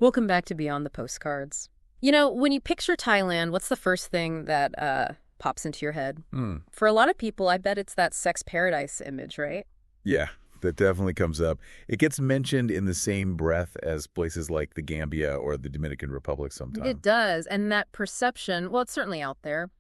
Welcome back to Beyond the Postcards. When you picture Thailand, what's the first thing that pops into your head? Hmm. For a lot of people, I bet it's that sex paradise image, right? Yeah, that definitely comes up. It gets mentioned in the same breath as places like the Gambia or the Dominican Republic It sometimes. does, and that perception, well, it's certainly out there.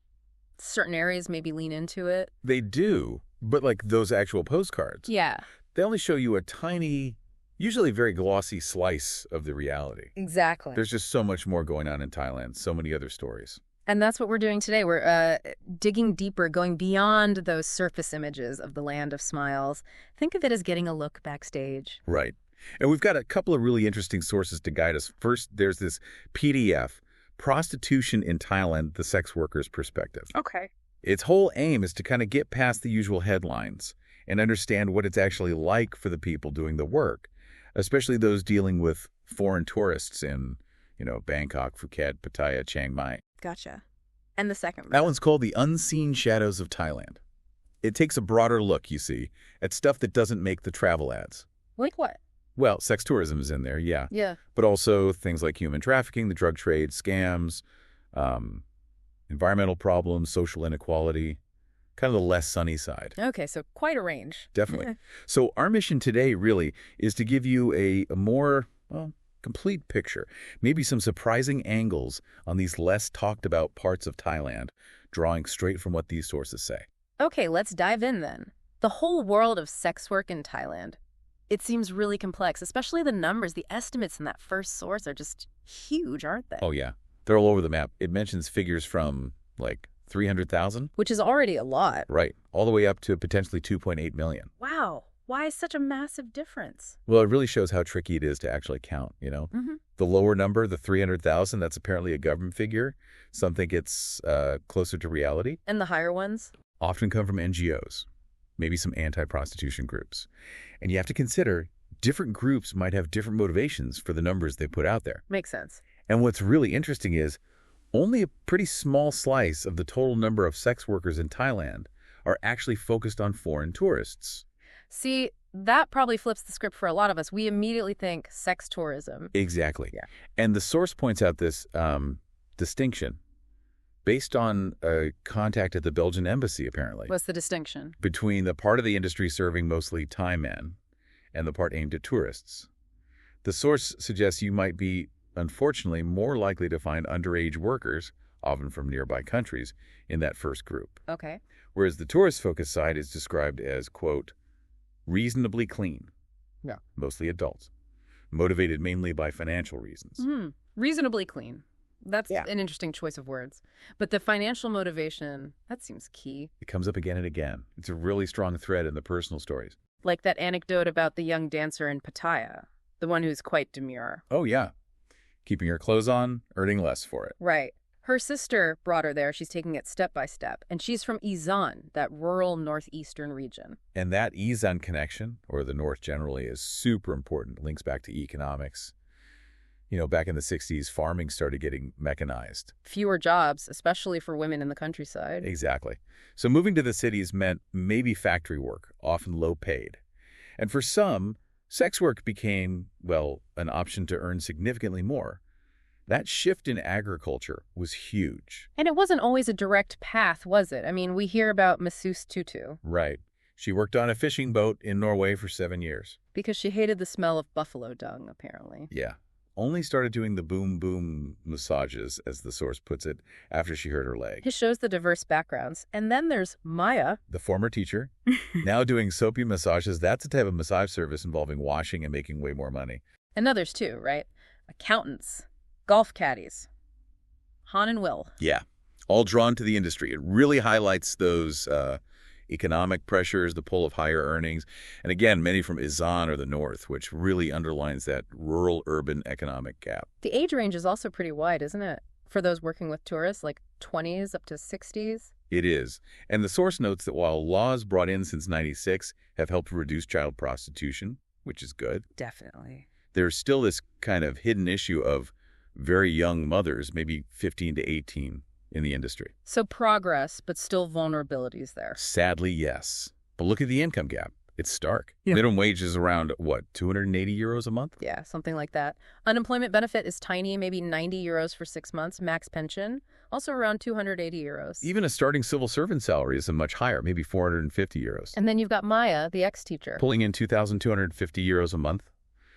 Certain areas maybe lean into it. They do, but like those actual postcards, Yeah, they only show you a tiny, usually very glossy slice of the reality. exactly. There's just so much more going on in Thailand, so many other stories. And that's what we're doing today. We're digging deeper, going beyond those surface images of the land of smiles. Think of it as getting a look backstage. Right. And we've got a couple of really interesting sources to guide us. First, there's this PDF, Prostitution in Thailand, the Sex Worker's Perspective. Okay. Its whole aim is to kind of get past the usual headlines and understand what it's actually like for the people doing the work, especially those dealing with foreign tourists in, Bangkok, Phuket, Pattaya, Chiang Mai. Gotcha. And the second That one's called The Unseen Shadows of Thailand. It takes a broader look, you see, at stuff that doesn't make the travel ads. Like what? Well, sex tourism is in there, yeah, Yeah. but also things like human trafficking, the drug trade, scams, um, environmental problems, social inequality, kind of the less sunny side. Okay, so quite a range. Definitely. So our mission today really is to give you a more, well, complete picture, maybe some surprising angles on these less talked about parts of Thailand, drawing straight from what these sources say. Okay, let's dive in then. The whole world of sex work in Thailand. It seems really complex, especially the numbers. The estimates in that first source are just huge, aren't they? Oh, yeah. They're all over the map. It mentions figures from, like, 300,000, Which is already a lot. right, all the way up to potentially 2.8 million. Wow. Why is such a massive difference? Well, it really shows how tricky it is to actually count. Mm-hmm. The lower number, the 300,000, that's apparently a government figure. Some think it's closer to reality. And the higher ones? Often come from NGOs, maybe some anti-prostitution groups. And you have to consider different groups might have different motivations for the numbers they put out there. Makes sense. And what's really interesting is only a pretty small slice of the total number of sex workers in Thailand are actually focused on foreign tourists. See, that probably flips the script for a lot of us. We immediately think sex tourism. Exactly. Yeah. And the source points out this distinction based on a contact at the Belgian embassy, apparently, What's the distinction? between the part of the industry serving mostly Thai men and the part aimed at tourists. The source suggests you might be, unfortunately, more likely to find underage workers, often from nearby countries, in that first group. Okay. Whereas the tourist-focused side is described as, quote, reasonably clean, Yeah. mostly adults, motivated mainly by financial reasons. Reasonably clean. That's Yeah. an interesting choice of words. But the financial motivation, that seems key. It comes up again and again. It's a really strong thread in the personal stories. Like that anecdote about the young dancer in Pattaya, the one who's quite demure. Oh, yeah. Keeping her clothes on, earning less for it. Right. Her sister brought her there. She's taking it step by step. And she's from Isan, that rural northeastern region. And that Izan connection, or the North generally, is super important. Links back to economics. Back in the 60s, farming started getting mechanized. Fewer jobs, especially for women in the countryside. Exactly. So moving to the cities meant maybe factory work, often low paid. And for some, sex work became, well, an option to earn significantly more. That shift in agriculture was huge. And it wasn't always a direct path, was it? I mean, we hear about Masseuse Tutu Right. She worked on a fishing boat in Norway for 7 years. because she hated the smell of buffalo dung, apparently. Yeah. Only started doing the boom-boom massages, as the source puts it, after she hurt her leg. It shows the diverse backgrounds. And then there's Maya. The former teacher, now doing soapy massages. That's a type of massage service involving washing and making way more money. And others too, right? Accountants, golf caddies, Han and Will. Yeah. All drawn to the industry. It really highlights those economic pressures, the pull of higher earnings. And again, many from Isan or the North, which really underlines that rural-urban economic gap. The age range is also pretty wide, isn't it? For those working with tourists, like 20s up to 60s. It is. And the source notes that while laws brought in since '96 have helped reduce child prostitution, which is good, Definitely. there's still this kind of hidden issue of very young mothers, maybe 15 to 18, in the industry. So progress, but still vulnerabilities there. Sadly, yes. But look at the income gap. It's stark. Yeah. Minimum wage is around, what, 280 euros a month? Yeah, something like that. Unemployment benefit is tiny, maybe 90 euros for 6 months. Max pension, also around 280 euros. Even a starting civil servant salary is much higher, maybe 450 euros. And then you've got Maya, the ex-teacher. Pulling in 2,250 euros a month.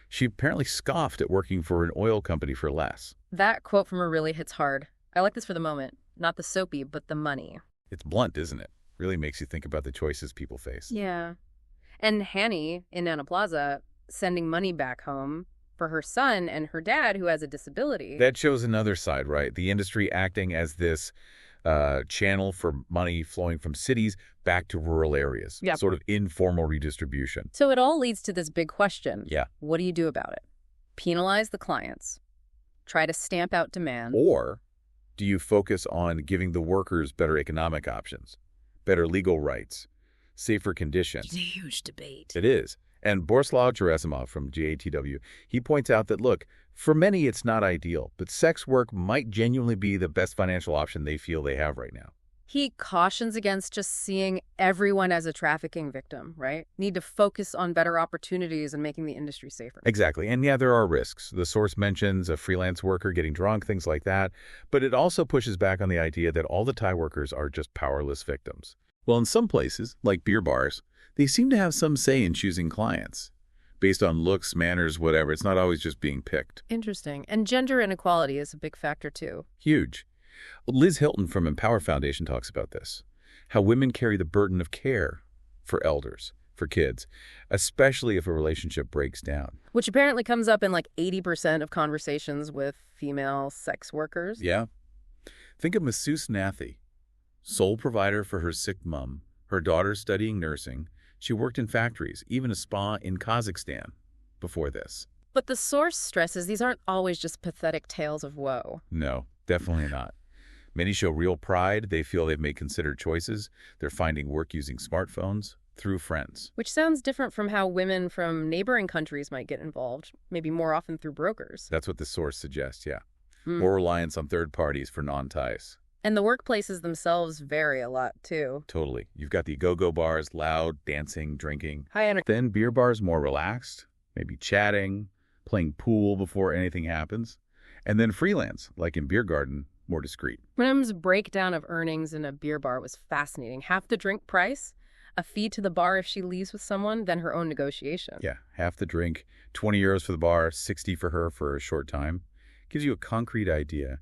She apparently scoffed at working for an oil company for less. That quote from her really hits hard. I like this for the moment. Not the soapy, but the money. It's blunt, isn't it? Really makes you think about the choices people face. Yeah. And Hanny in Nana Plaza sending money back home for her son and her dad who has a disability. That shows another side, right? The industry acting as this channel for money flowing from cities back to rural areas. Yep. Sort of informal redistribution. So it all leads to this big question. Yeah. What do you do about it? Penalize the clients? Try to stamp out demand? Or do you focus on giving the workers better economic options, better legal rights, safer conditions? It's a huge debate. It is. And Borislav Gerasimov from GATW, he points out that, look, for many it's not ideal, but sex work might genuinely be the best financial option they feel they have right now. He cautions against just seeing everyone as a trafficking victim, right? Need to focus on better opportunities and making the industry safer. Exactly. And yeah, there are risks. The source mentions a freelance worker getting drunk, things like that. But it also pushes back on the idea that all the Thai workers are just powerless victims. Well, in some places, like beer bars, they seem to have some say in choosing clients. Based on looks, manners, whatever. It's not always just being picked. Interesting. And gender inequality is a big factor, too. Huge. Liz Hilton from Empower Foundation talks about this. How women carry the burden of care for elders, for kids, especially if a relationship breaks down. Which apparently comes up in like 80% of conversations with female sex workers. Yeah. Think of Masseuse Nathi, sole provider for her sick mom, her daughter studying nursing. She worked in factories, even a spa in Kazakhstan before this. But the source stresses these aren't always just pathetic tales of woe. No, definitely not. Many show real pride. They feel they've made considered choices. They're finding work using smartphones through friends. Which sounds different from how women from neighboring countries might get involved, maybe more often through brokers. That's what the source suggests, yeah. More reliance on third parties for non-Thais. And the workplaces themselves vary a lot, too. Totally. You've got the go-go bars, loud, dancing, drinking. High energy. Then beer bars, more relaxed, maybe chatting, playing pool before anything happens. And then freelance, like in Beer Garden, more discreet. Brim's breakdown of earnings in a beer bar was fascinating. Half the drink price, a fee to the bar if she leaves with someone, then her own negotiation. Yeah, half the drink, 20 euros for the bar, 60 for her for a short time. Gives you a concrete idea.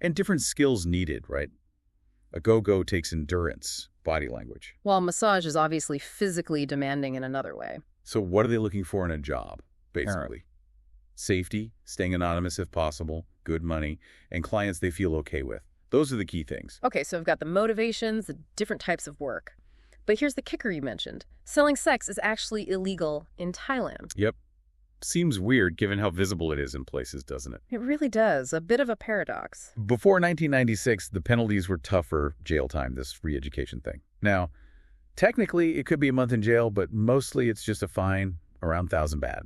And different skills needed, right? A go-go takes endurance, body language. While massage is obviously physically demanding in another way. So what are they looking for in a job, basically? Safety, staying anonymous if possible, good money, and clients they feel okay with. Those are the key things. Okay, so I've got the motivations, the different types of work. But here's the kicker you mentioned. Selling sex is actually illegal in Thailand. Yep. Seems weird given how visible it is in places, doesn't it? It really does. A bit of a paradox. Before 1996, the penalties were tougher jail time, this re-education thing. Now, technically, it could be a month in jail, but mostly it's just a fine, around 1,000 baht.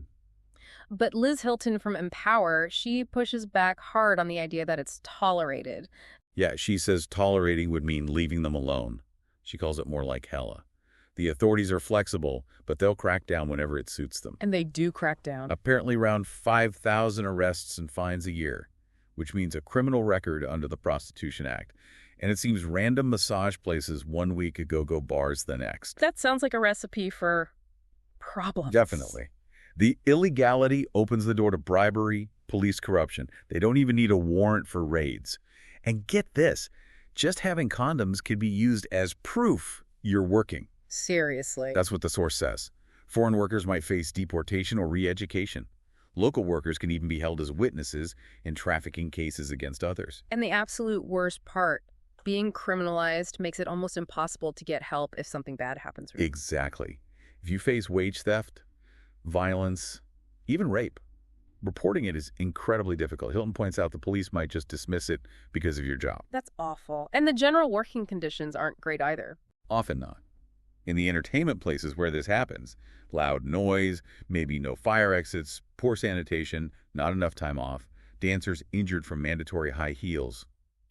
But Liz Hilton from Empower, she pushes back hard on the idea that it's tolerated. Yeah, she says tolerating would mean leaving them alone. She calls it more like hella. The authorities are flexible, but they'll crack down whenever it suits them. And they do crack down. Apparently around 5,000 arrests and fines a year, which means a criminal record under the Prostitution Act. And it seems random massage places 1 week, a go-go bars the next. That sounds like a recipe for problems. Definitely. The illegality opens the door to bribery, police corruption. They don't even need a warrant for raids. And get this, just having condoms can be used as proof you're working. Seriously. That's what the source says. Foreign workers might face deportation or re-education. Local workers can even be held as witnesses in trafficking cases against others. And the absolute worst part, being criminalized makes it almost impossible to get help if something bad happens. Exactly. If you face wage theft, violence, even rape, reporting it is incredibly difficult. Hilton points out the police might just dismiss it because of your job. That's awful. And the general working conditions aren't great either. Often not. In the entertainment places where this happens, loud noise, maybe no fire exits, poor sanitation, not enough time off, dancers injured from mandatory high heels,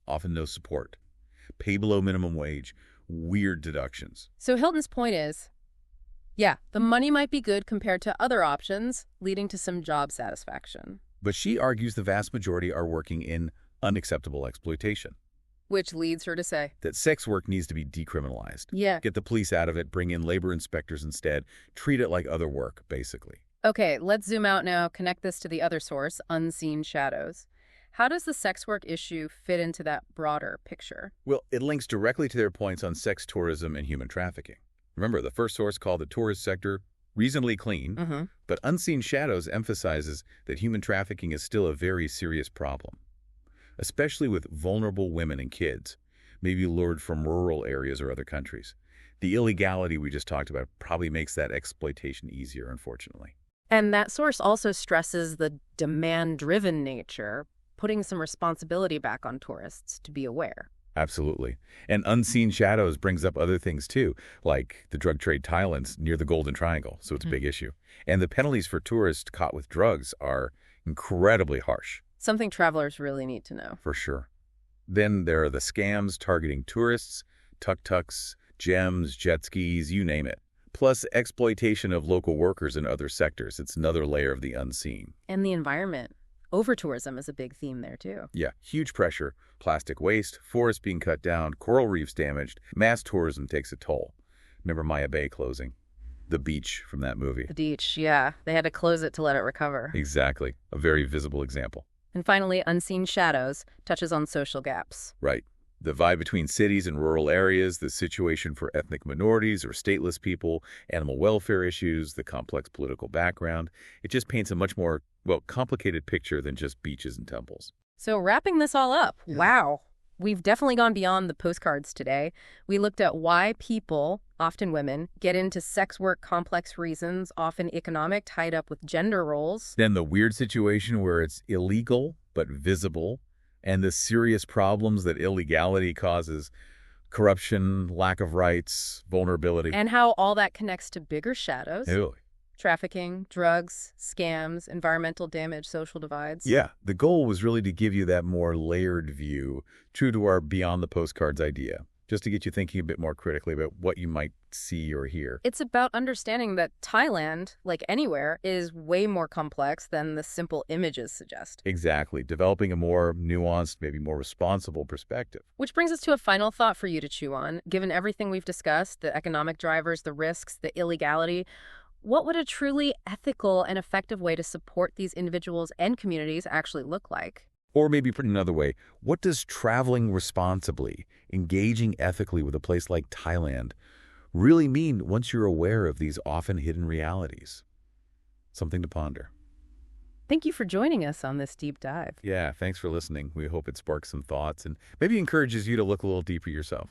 often no support, pay below minimum wage, weird deductions. So Hilton's point is, Yeah, the money might be good compared to other options, leading to some job satisfaction. But she argues the vast majority are working in unacceptable exploitation, Which leads her to say, that sex work needs to be decriminalized. yeah. Get the police out of it, bring in labor inspectors instead, treat it like other work, basically. Okay, let's zoom out now, connect this to the other source, unseen shadows. How does the sex work issue fit into that broader picture? Well, it links directly to their points on sex tourism and human trafficking. Remember, the first source called the tourist sector reasonably clean, but Unseen Shadows emphasizes that human trafficking is still a very serious problem, especially with vulnerable women and kids, maybe lured from rural areas or other countries. The illegality we just talked about probably makes that exploitation easier, unfortunately. And that source also stresses the demand-driven nature, putting some responsibility back on tourists to be aware. Absolutely. And Unseen Shadows brings up other things too, like the drug trade Thailand's near the Golden Triangle, so it's a big issue. And the penalties for tourists caught with drugs are incredibly harsh. Something travelers really need to know. For sure. Then there are the scams targeting tourists, tuk-tuks, gems, jet skis, you name it. Plus exploitation of local workers in other sectors. It's another layer of the unseen. And the environment. Over-tourism is a big theme there, too. Yeah, huge pressure, plastic waste, forests being cut down, coral reefs damaged. Mass tourism takes a toll. Remember Maya Bay closing? The beach from that movie. The beach, yeah. They had to close it to let it recover. Exactly. A very visible example. And finally, Unseen Shadows touches on social gaps. Right. The vibe between cities and rural areas, the situation for ethnic minorities or stateless people, animal welfare issues, the complex political background. It just paints a much more, well, complicated picture than just beaches and temples. So wrapping this all up, wow. We've definitely gone beyond the postcards today. We looked at why people, often women, get into sex work, complex reasons, often economic, tied up with gender roles. Then the weird situation where it's illegal but visible, and the serious problems that illegality causes, corruption, lack of rights, vulnerability. And how all that connects to bigger shadows. Really? Trafficking, drugs, scams, environmental damage, social divides. Yeah, the goal was really to give you that more layered view, true to our Beyond the Postcards idea, just to get you thinking a bit more critically about what you might see or hear. It's about understanding that Thailand, like anywhere, is way more complex than the simple images suggest. Exactly, developing a more nuanced, maybe more responsible perspective. Which brings us to a final thought for you to chew on. Given everything we've discussed, the economic drivers, the risks, the illegality, what would a truly ethical and effective way to support these individuals and communities actually look like? Or maybe put another way, what does traveling responsibly, engaging ethically with a place like Thailand, really mean once you're aware of these often hidden realities? Something to ponder. Thank you for joining us on this deep dive. Yeah, thanks for listening. We hope it sparks some thoughts and maybe encourages you to look a little deeper yourself.